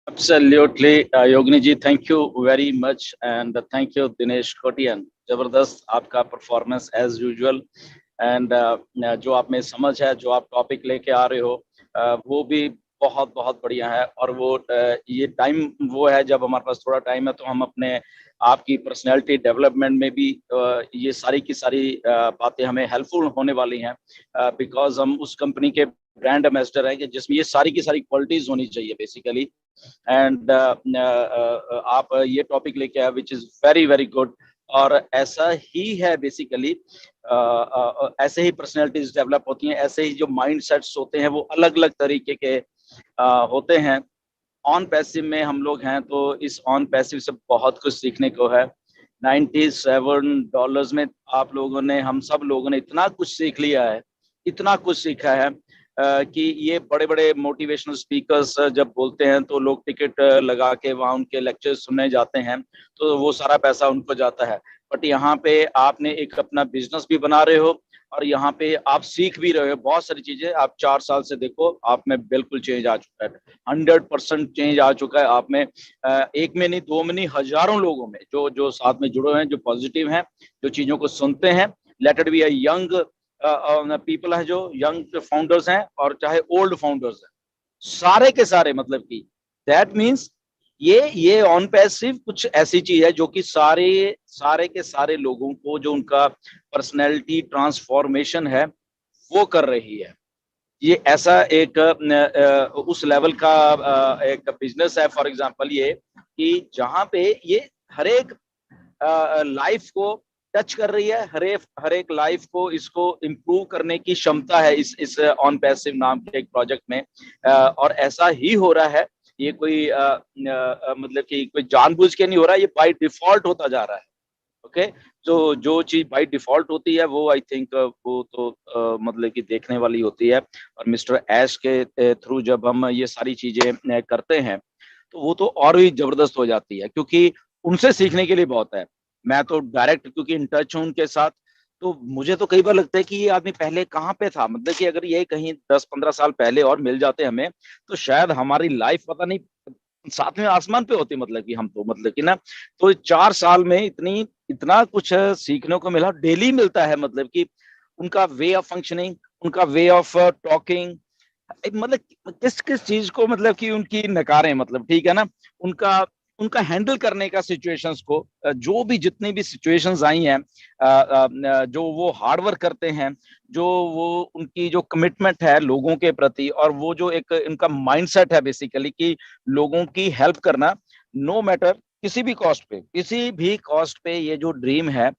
Absolutely, Yogini ji, thank you very much, and thank you, Dinesh Kotian. जबरदस्त आपका performance as usual. And जो आप में समझ है, जो आप टॉपिक लेके आ रहे हो, वो भी बहुत बहुत बढ़िया है। और वो ये टाइम वो है जब हमारे पास थोड़ा टाइम है तो हम अपने आपकी पर्सनैलिटी डेवलपमेंट में भी ये सारी की सारी बातें हमें हेल्पफुल होने वाली हैं, बिकॉज हम उस कंपनी के ब्रांड एम्बेसडर हैं कि जिसमें ये सारी की सारी क्वालिटीज होनी चाहिए बेसिकली। एंड आप ये टॉपिक लेके आए which is very very good. और ऐसा ही है बेसिकली, ऐसे ही पर्सनैलिटीज डेवलप होती हैं, ऐसे ही जो माइंड सेट्स होते हैं वो अलग अलग तरीके के होते हैं। ऑन पैसिव में हम लोग हैं तो इस ऑन पैसिव से बहुत कुछ सीखने को है। $97 में आप लोगों ने, हम सब लोगों ने इतना कुछ सीख लिया है, इतना कुछ सीखा है कि ये बड़े बड़े मोटिवेशनल स्पीकर्स जब बोलते हैं तो लोग टिकट लगा के वहाँ उनके लेक्चर सुनने जाते हैं, तो वो सारा पैसा उनको जाता है। बट यहाँ पे आपने एक अपना बिजनेस भी बना रहे हो, और यहाँ पे आप सीख भी रहे हो बहुत सारी चीजें। आप 4 साल से देखो, आप में बिल्कुल चेंज आ चुका है, 100% चेंज आ चुका है आप में। एक में नहीं, दो में नहीं, हजारों लोगों में जो जो साथ में जुड़े हैं, जो पॉजिटिव हैं, जो चीजों को सुनते हैं। Let it be a young people है, जो यंग फाउंडर्स हैं और चाहे ओल्ड फाउंडर्स हैं, सारे के सारे मतलब कि दैट मीन्स ये ऑन पैसिव कुछ ऐसी चीज है जो कि सारे सारे के सारे लोगों को, जो उनका पर्सनैलिटी ट्रांसफॉर्मेशन है वो कर रही है। ये ऐसा एक उस लेवल का एक बिजनेस है, फॉर एग्जांपल ये, कि जहां पे ये हर एक लाइफ को टच कर रही है, हर एक लाइफ को इसको इम्प्रूव करने की क्षमता है इस ऑन पैसिव नाम के एक प्रोजेक्ट में। और ऐसा ही हो रहा है, ये कोई मतलब कि कोई जानबूझ के नहीं हो रहा है, ये बाय डिफॉल्ट होता जा रहा है। ओके, जो जो चीज बाय डिफॉल्ट होती है वो आई थिंक वो तो मतलब कि देखने वाली होती है। और मिस्टर ऐश के थ्रू जब हम ये सारी चीजें करते हैं तो वो तो और भी जबरदस्त हो जाती है, क्योंकि उनसे सीखने के लिए बहुत है। मैं तो डायरेक्ट क्योंकि इन टच हूँ उनके साथ, तो मुझे तो कई बार लगता है कि ये आदमी पहले कहाँ पे था। मतलब कि अगर ये कहीं 10-15 साल पहले और मिल जाते हमें, तो शायद हमारी लाइफ पता नहीं साथ में आसमान पे होती। मतलब कि हम तो मतलब कि ना, तो 4 साल में इतनी इतना कुछ सीखने को मिला, डेली मिलता है। मतलब कि उनका वे ऑफ फंक्शनिंग, उनका वे ऑफ टॉकिंग, मतलब किस किस चीज को मतलब कि उनकी नकारें, मतलब ठीक है ना, उनका उनका हैंडल करने का सिचुएशंस को, जो भी जितनी भी सिचुएशंस आई हैं, जो वो हार्ड वर्क करते हैं, जो वो उनकी जो कमिटमेंट है लोगों के प्रति, और वो जो एक इनका माइंडसेट है बेसिकली कि लोगों की हेल्प करना, नो मैटर किसी भी कॉस्ट पे, किसी भी कॉस्ट पे, ये जो ड्रीम है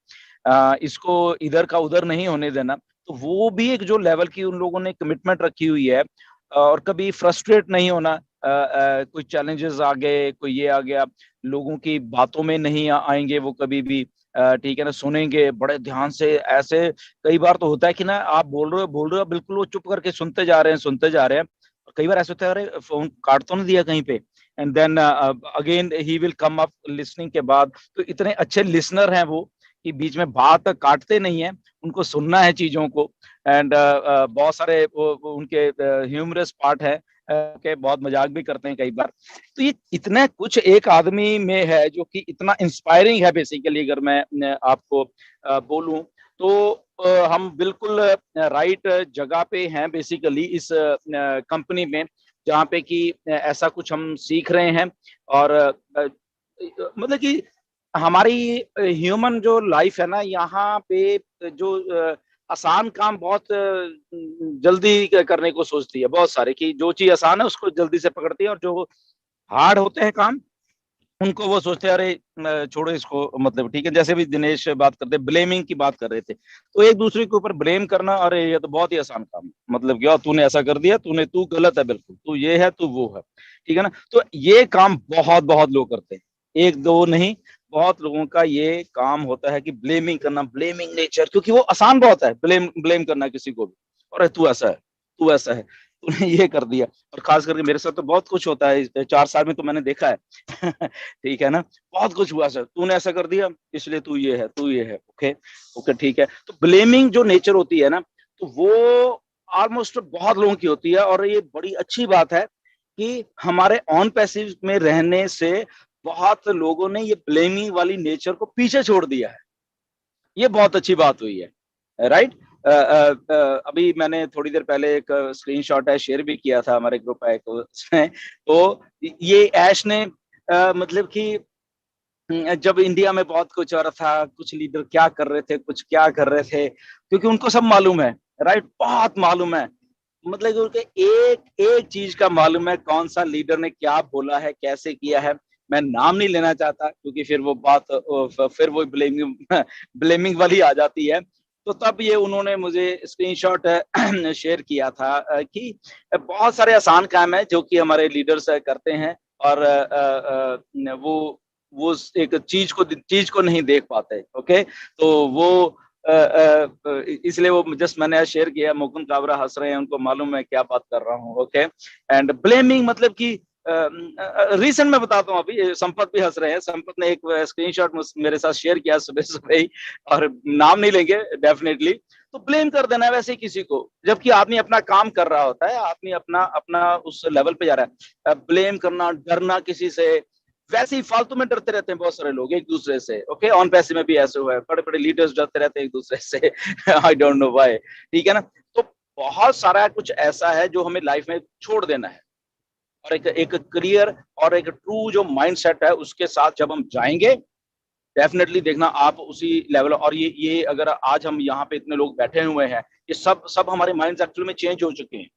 इसको इधर का उधर नहीं होने देना। तो वो भी एक जो लेवल की उन लोगों ने कमिटमेंट रखी हुई है। और कभी फ्रस्ट्रेट नहीं होना, कोई चैलेंजेस आ गए, कोई ये आ गया, लोगों की बातों में नहीं आएंगे वो कभी भी। ठीक है ना, सुनेंगे बड़े ध्यान से। ऐसे कई बार तो होता है कि ना, आप बोल रहे हो, बिल्कुल वो चुप करके सुनते जा रहे हैं, सुनते जा रहे हैं। और कई बार ऐसा होता है, अरे फोन काट तो नहीं दिया कहीं पे, and then again he will come up listening के बाद। तो इतने अच्छे लिसनर हैं वो कि बीच में बात काटते नहीं है, उनको सुनना है चीजों को। एंड बहुत सारे वो उनके ह्यूमरस पार्ट है के बहुत मजाक भी करते हैं कई बार। तो ये इतना कुछ एक आदमी में है जो कि इतना इंस्पायरिंग है बेसिकली। अगर मैं आपको बोलूं तो हम बिल्कुल राइट जगह पे हैं बेसिकली इस कंपनी में, जहाँ पे कि ऐसा कुछ हम सीख रहे हैं। और मतलब कि हमारी ह्यूमन जो लाइफ है ना, यहाँ पे जो आसान काम बहुत जल्दी करने को सोचती है बहुत सारे, कि जो चीज आसान है उसको जल्दी से पकड़ती है, और जो हार्ड होते हैं काम उनको वो सोचते हैं अरे छोड़ो इसको। मतलब ठीक है, जैसे भी दिनेश बात करते, ब्लेमिंग की बात कर रहे थे, तो एक दूसरे के ऊपर ब्लेम करना, अरे ये तो बहुत ही आसान काम है, मतलब क्या तूने ऐसा कर दिया, तू गलत है, बिल्कुल तू ये है, तू वो है। ठीक है ना, तो ये काम बहुत बहुत लोग करते हैं, एक दो नहीं, बहुत लोगों का ये काम होता है कि ब्लेमिंग करना, ब्लेमिंग नेचर, क्योंकि वो आसान बहुत है ब्लेम ब्लेम करना किसी को भी। अरे तू ऐसा है, तू ऐसा है, तूने ये कर दिया। और खास करके मेरे साथ तो बहुत कुछ होता है, इस 4 साल में तो मैंने देखा है। ठीक है ना, बहुत कुछ हुआ सर, तूने ऐसा कर दिया इसलिए तू ये है, तू ये है। ओके ओके, ठीक है। तो ब्लेमिंग जो नेचर होती है ना, तो वो ऑलमोस्ट बहुत लोगों की होती है। और ये बड़ी अच्छी बात है कि हमारे ऑन पैसिव में रहने से बहुत लोगों ने ये ब्लेमिंग वाली नेचर को पीछे छोड़ दिया है। ये बहुत अच्छी बात हुई है, राइट। अभी मैंने थोड़ी देर पहले एक स्क्रीनशॉट है शेयर भी किया था हमारे ग्रुप है उसमें। तो ये ऐश ने मतलब कि जब इंडिया में बहुत कुछ हो रहा था, कुछ लीडर क्या कर रहे थे, कुछ क्या कर रहे थे, क्योंकि उनको सब मालूम है, राइट, बहुत मालूम है। मतलब कि उनके एक एक चीज का मालूम है, कौन सा लीडर ने क्या बोला है, कैसे किया है। मैं नाम नहीं लेना चाहता क्योंकि फिर वो बात फिर वो ब्लेमिंग ब्लेमिंग वाली आ जाती है। तो तब ये उन्होंने मुझे स्क्रीनशॉट शेयर किया था कि बहुत सारे आसान काम है जो कि हमारे लीडर्स करते हैं, और वो एक चीज को नहीं देख पाते। ओके, तो वो इसलिए वो जस्ट मैंने शेयर किया। मुकुंद काबरा हंस रहे हैं, उनको मालूम है क्या बात कर रहा हूँ। ओके, एंड ब्लेमिंग मतलब कि रीसेंट में बताता हूँ, अभी संपत भी हंस रहे हैं। संपत ने एक स्क्रीनशॉट मेरे साथ शेयर किया सुबह सुबह ही, और नाम नहीं लेंगे डेफिनेटली। तो ब्लेम कर देना वैसे ही किसी को, जबकि आदमी अपना काम कर रहा होता है, आदमी अपना अपना उस लेवल पे जा रहा है। ब्लेम करना, डरना किसी से, वैसे ही फालतू में डरते रहते हैं बहुत सारे लोग एक दूसरे से। ओके, ऑन पैसे में भी ऐसे हुआ है, बड़े बड़े लीडर्स डरते रहते हैं एक दूसरे से। आई डोंट नो व्हाई, ठीक है ना। तो बहुत सारा कुछ ऐसा है जो हमें लाइफ में छोड़ देना है, और एक क्लियर और एक ट्रू जो माइंडसेट है उसके साथ जब हम जाएंगे, डेफिनेटली देखना आप उसी लेवल। और ये अगर आज हम यहाँ पे इतने लोग बैठे हुए हैं, ये सब सब हमारे माइंड्स एक्चुअली में चेंज हो चुके हैं।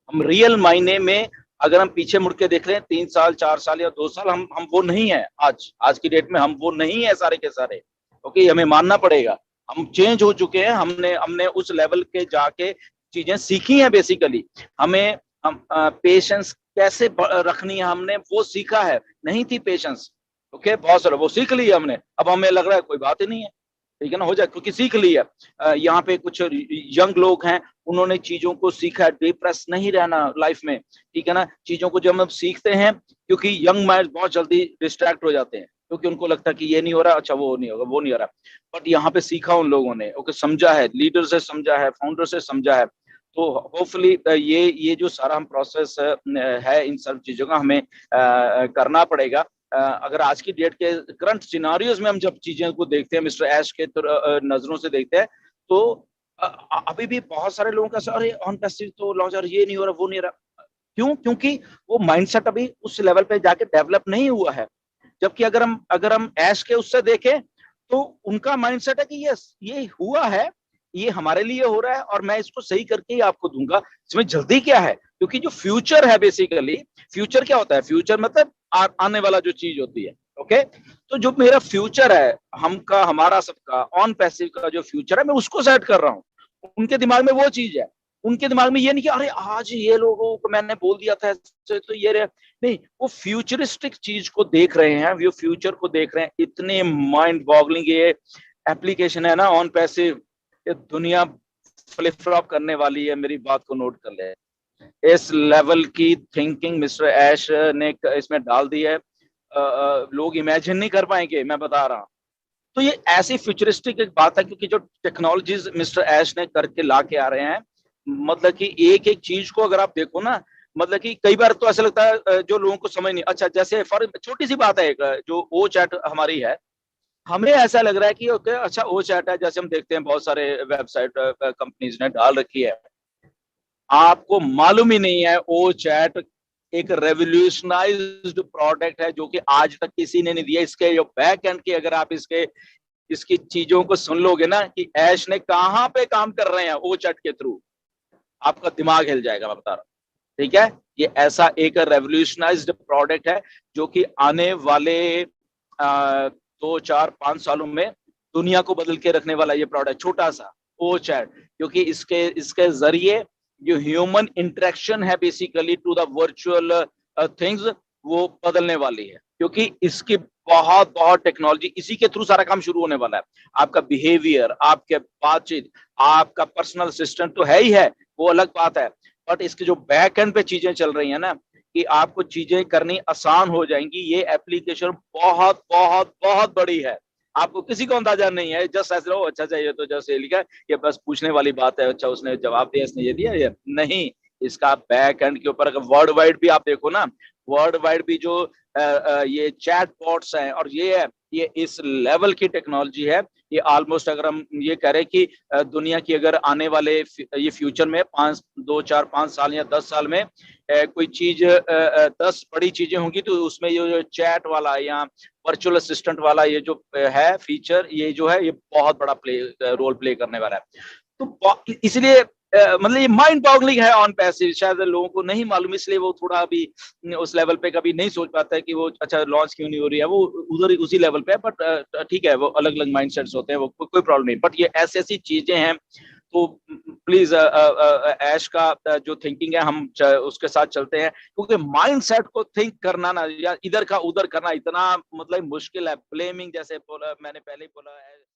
हम रियल मायने में अगर हम पीछे मुड़ के देख रहे हैं 3 साल 4 साल या 2 साल, हम वो नहीं है। आज की डेट में हम वो नहीं है सारे के सारे। ओके, हमें मानना पड़ेगा, हम चेंज हो चुके हैं। हमने हमने उस लेवल के जाके चीजें सीखी हैं बेसिकली। हमें हम पेशेंस कैसे रखनी है हमने वो सीखा है, नहीं थी पेशेंस। ओके, बहुत सारा वो सीख लिया हमने, अब हमें लग रहा है कोई बात ही नहीं है, ठीक है ना, हो जाए क्योंकि सीख लिया। यहाँ पे कुछ यंग लोग हैं, उन्होंने चीजों को सीखा है, डिप्रेस नहीं रहना लाइफ में, ठीक है ना। चीजों को जब हम सीखते हैं, क्योंकि यंग माइंड बहुत जल्दी डिस्ट्रैक्ट हो जाते हैं, क्योंकि उनको लगता है कि ये नहीं हो रहा, अच्छा वो नहीं होगा, वो नहीं हो रहा। बट यहाँ पे सीखा उन लोगों ने, ओके, समझा है, लीडर से समझा है, फाउंडर से समझा है। तो होपफुली ये जो सारा हम प्रोसेस है इन सब चीजों का हमें करना पड़ेगा। अगर आज की डेट के करंट सिनारियोज में हम जब चीजें को देखते हैं, मिस्टर ऐश के नजरों से देखते हैं, तो अभी भी बहुत सारे लोगों का अरे ऑन पैसिव तो लॉन्च, ये नहीं हो रहा, वो नहीं हो रहा। क्यों? क्योंकि वो माइंडसेट अभी उस लेवल पे जाके डेवलप नहीं हुआ है। जबकि अगर हम ऐश के उससे देखें, तो उनका माइंडसेट है कि यस ये हुआ है, ये हमारे लिए हो रहा है, और मैं इसको सही करके ही आपको दूंगा, इसमें जल्दी क्या है। क्योंकि जो फ्यूचर है बेसिकली, फ्यूचर क्या होता है? फ्यूचर मतलब आने वाला जो चीज होती है। ओके, तो जो मेरा फ्यूचर है, हमका, हमारा सबका ऑन पैसिव का जो फ्यूचर है, मैं उसको सेट कर रहा हूँ। उनके दिमाग में वो चीज है, उनके दिमाग में ये नहीं कि अरे आज ये लोगों को मैंने बोल दिया था तो ये नहीं, वो फ्यूचरिस्टिक चीज को देख रहे हैं, वो फ्यूचर को देख रहे हैं। इतने माइंड बॉगलिंग ये एप्लीकेशन है ना ऑन पैसिव, ये दुनिया फ्लिप फ्लॉप करने वाली है, मेरी बात को नोट कर ले। इस लेवल की थिंकिंग मिस्टर ऐश ने इसमें डाल दी है, लोग इमेजिन नहीं कर पाएंगे, मैं बता रहा हूँ। तो ये ऐसी फ्यूचरिस्टिक एक बात है, क्योंकि जो टेक्नोलॉजीज मिस्टर ऐश ने करके ला के आ रहे हैं, मतलब कि एक एक चीज को अगर आप देखो ना, मतलब कि कई बार तो ऐसा लगता है जो लोगों को समझ नहीं। अच्छा, जैसे फॉर छोटी सी बात है, एक जो ओ चैट हमारी है, हमें ऐसा लग रहा है कि ओके अच्छा ओ चैट है, जैसे हम देखते हैं बहुत सारे वेबसाइट कंपनीज ने डाल रखी है। आपको मालूम ही नहीं है ओ चैट एक रेवोल्यूशनाइज्ड प्रोडक्ट है, जो कि आज तक किसी ने नहीं दिया। इसके जो बैक एंड की अगर आप इसकी चीजों को सुन लोगे ना कि ऐश ने कहां पे काम कर रहे हैं ओ चैट के थ्रू, आपका दिमाग हिल जाएगा, मैं बता रहा हूँ। ठीक है, ये ऐसा एक रेवोल्यूशनाइज्ड प्रोडक्ट है जो कि आने वाले 2 4 5 सालों में दुनिया को बदल के रखने वाला ये प्रोडक्ट, छोटा सा ओ चैट, क्योंकि इसके इसके जरिए जो ह्यूमन इंटरेक्शन है basically to the virtual things, वो बदलने वाली है। क्योंकि इसकी बहुत बहुत टेक्नोलॉजी, इसी के थ्रू सारा काम शुरू होने वाला है। आपका बिहेवियर, आपके बातचीत, आपका पर्सनल असिस्टेंट तो है ही है, वो अलग बात है। बट इसके जो बैक एंड पे चीजें चल रही है ना, कि आपको चीजें करनी आसान हो जाएंगी। ये एप्लीकेशन बहुत बहुत बहुत बड़ी है, आपको किसी को अंदाजा नहीं है। जस्ट ऐसे रहो, अच्छा चाहिए तो जस्ट ये लिखा, ये बस पूछने वाली बात है, अच्छा उसने जवाब दिया, इसने ये दिया, ये नहीं। इसका बैक एंड के ऊपर अगर वर्ल्ड वाइड भी आप देखो ना, वर्ल्ड वाइड भी जो ये चैट बॉट्स हैं और ये है, ये इस लेवल की टेक्नोलॉजी है। ये ऑलमोस्ट अगर हम ये करें कि दुनिया की अगर आने वाले ये फ्यूचर में 5 2 4 5 साल या 10 साल में कोई चीज 10 बड़ी चीजें होंगी, तो उसमें ये जो चैट वाला या वर्चुअल असिस्टेंट वाला ये जो है फीचर, ये जो है ये बहुत बड़ा रोल प्ले करने वाला है। तो इसलिए मतलब ये माइंड बॉगलिंग है ऑन पैसिव, शायद लोगों को नहीं मालूम, इसलिए वो थोड़ा अभी उस लेवल पे कभी नहीं सोच पाता है कि वो अच्छा लॉन्च क्यों नहीं हो रही है, वो उधर उसी लेवल पे है। बट ठीक है, वो अलग अलग माइंडसेट्स होते हैं, वो कोई प्रॉब्लम नहीं। बट ये ऐसी ऐसी चीजें हैं, तो प्लीज ऐश का जो थिंकिंग है हम उसके साथ चलते हैं, क्योंकि माइंड सेट को थिंक करना ना, या इधर का उधर करना इतना मतलब मुश्किल है। ब्लेमिंग, जैसे बोला मैंने पहले ही बोला है,